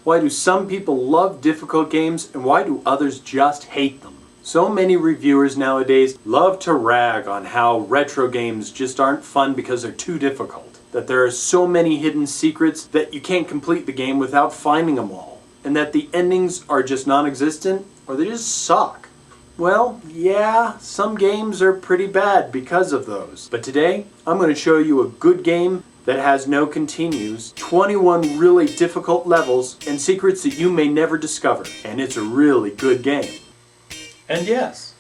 Why do some people love difficult games and why do others just hate them? So many reviewers nowadays love to rag on how retro games just aren't fun because they're too difficult. That there are so many hidden secrets that you can't complete the game without finding them all. And that the endings are just non-existent or they just suck. Well, yeah, some games are pretty bad because of those. But today, I'm going to show you a good game that has no continues, 21 really difficult levels, and secrets that you may never discover. And it's a really good game. And yes,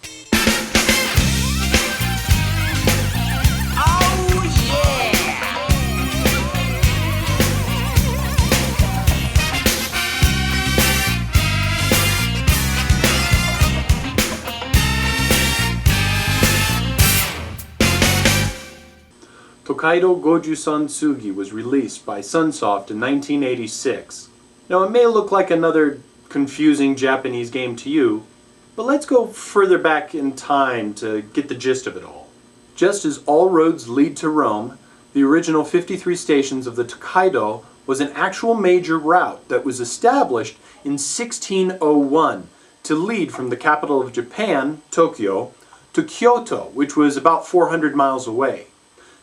Tōkaidō Gojūsan-tsugi was released by Sunsoft in 1986. Now it may look like another confusing Japanese game to you, but let's go further back in time to get the gist of it all. Just as all roads lead to Rome, the original 53 stations of the Tōkaidō was an actual major route that was established in 1601 to lead from the capital of Japan, Tokyo, to Kyoto, which was about 400 miles away.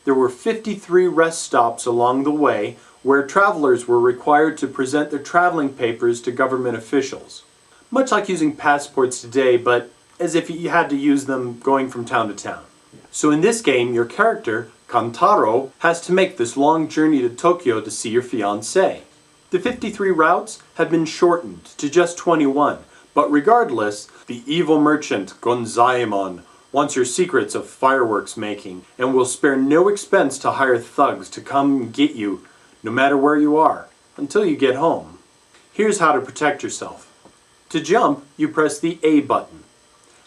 There were 53 rest stops along the way where travelers were required to present their traveling papers to government officials. Much like using passports today, but as if you had to use them going from town to town. So in this game, your character, Kantaro, has to make this long journey to Tokyo to see your fiancée. The 53 routes have been shortened to just 21, but regardless, the evil merchant Gonzaemon wants your secrets of fireworks making and will spare no expense to hire thugs to come and get you no matter where you are until you get home. Here's how to protect yourself. To jump, you press the A button.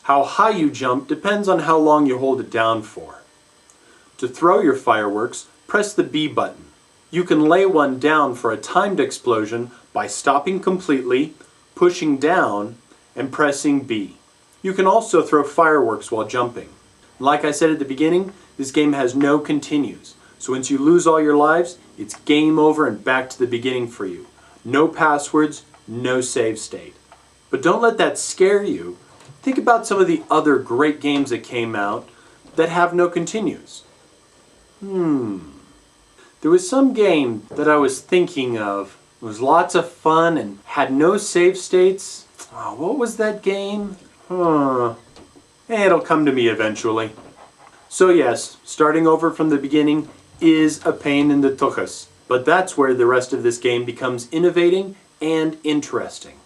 How high you jump depends on how long you hold it down for. To throw your fireworks, press the B button. You can lay one down for a timed explosion by stopping completely, pushing down, and pressing B. You can also throw fireworks while jumping. Like I said at the beginning, this game has no continues. So once you lose all your lives, it's game over and back to the beginning for you. No passwords, no save state. But don't let that scare you. Think about some of the other great games that came out that have no continues. There was some game that I was thinking of. It was lots of fun and had no save states. Oh, what was that game? It'll come to me eventually. So yes, starting over from the beginning is a pain in the tuchus, but that's where the rest of this game becomes innovating and interesting.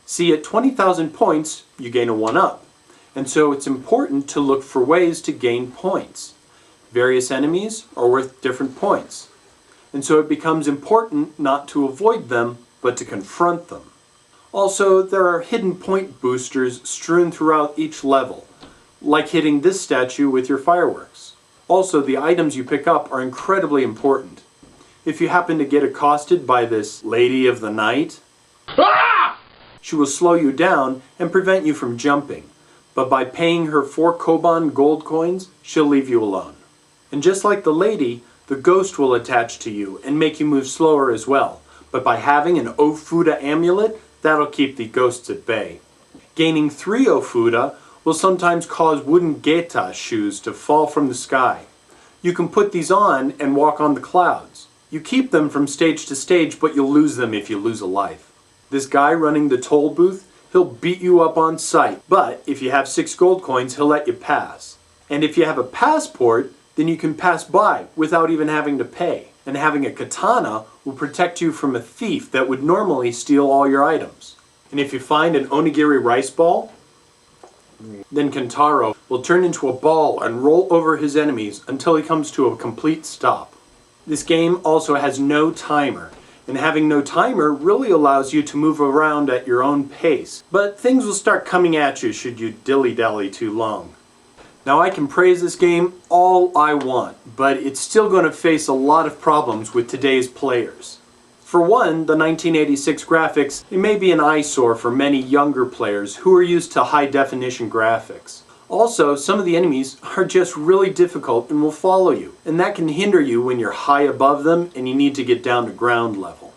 See, at 20,000 points, you gain a 1-up, and so it's important to look for ways to gain points. Various enemies are worth different points, and so it becomes important not to avoid them, but to confront them. Also, there are hidden point boosters strewn throughout each level, like hitting this statue with your fireworks. Also, the items you pick up are incredibly important. If you happen to get accosted by this lady of the night, she will slow you down and prevent you from jumping, but by paying her 4 koban gold coins, she'll leave you alone. And just like the lady, the ghost will attach to you and make you move slower as well, but by having an Ofuda amulet, that'll keep the ghosts at bay. Gaining 3 Ofuda will sometimes cause wooden geta shoes to fall from the sky. You can put these on and walk on the clouds. You keep them from stage to stage, but you'll lose them if you lose a life. This guy running the toll booth, he'll beat you up on sight, but if you have 6 gold coins, he'll let you pass. And if you have a passport, then you can pass by without even having to pay. And having a katana will protect you from a thief that would normally steal all your items. And if you find an onigiri rice ball, then Kantaro will turn into a ball and roll over his enemies until he comes to a complete stop. This game also has no timer, and having no timer really allows you to move around at your own pace, but things will start coming at you should you dilly-dally too long. Now I can praise this game all I want, but it's still going to face a lot of problems with today's players. For one, the 1986 graphics, it may be an eyesore for many younger players who are used to high-definition graphics. Also, some of the enemies are just really difficult and will follow you, and that can hinder you when you're high above them and you need to get down to ground level.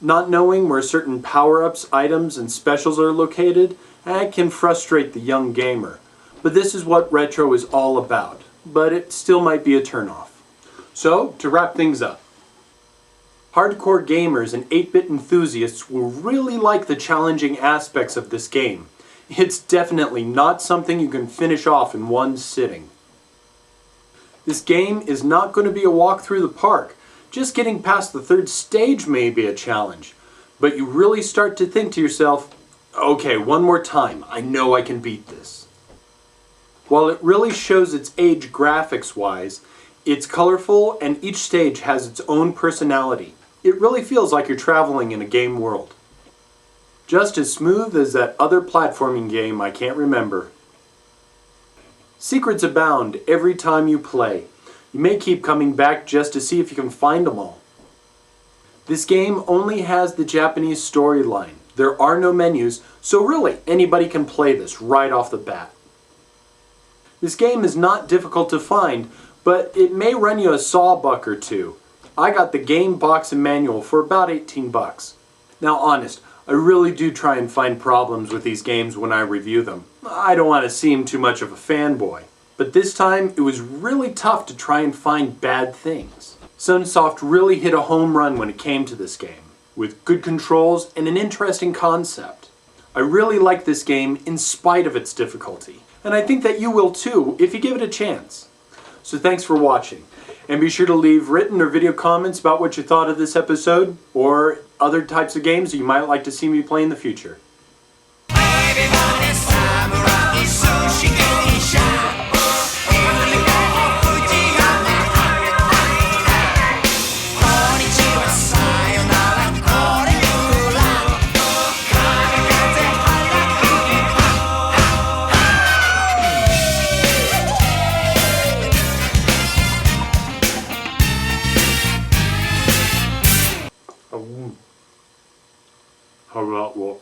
Not knowing where certain power-ups, items, and specials are located can frustrate the young gamer. But this is what retro is all about. But it still might be a turnoff. So, to wrap things up, hardcore gamers and 8-bit enthusiasts will really like the challenging aspects of this game. It's definitely not something you can finish off in one sitting. This game is not going to be a walk through the park. Just getting past the third stage may be a challenge. But you really start to think to yourself, okay, one more time, I know I can beat this. While it really shows its age graphics-wise, it's colorful and each stage has its own personality. It really feels like you're traveling in a game world. Just as smooth as that other platforming game I can't remember. Secrets abound every time you play. You may keep coming back just to see if you can find them all. This game only has the Japanese storyline. There are no menus, so really anybody can play this right off the bat. This game is not difficult to find, but it may run you a sawbuck or two. I got the game box and manual for about 18 bucks. Now honest, I really do try and find problems with these games when I review them. I don't want to seem too much of a fanboy. But this time, it was really tough to try and find bad things. Sunsoft really hit a home run when it came to this game, with good controls and an interesting concept. I really like this game in spite of its difficulty, and I think that you will too if you give it a chance. So thanks for watching, and be sure to leave written or video comments about what you thought of this episode, or other types of games that you might like to see me play in the future. How about what?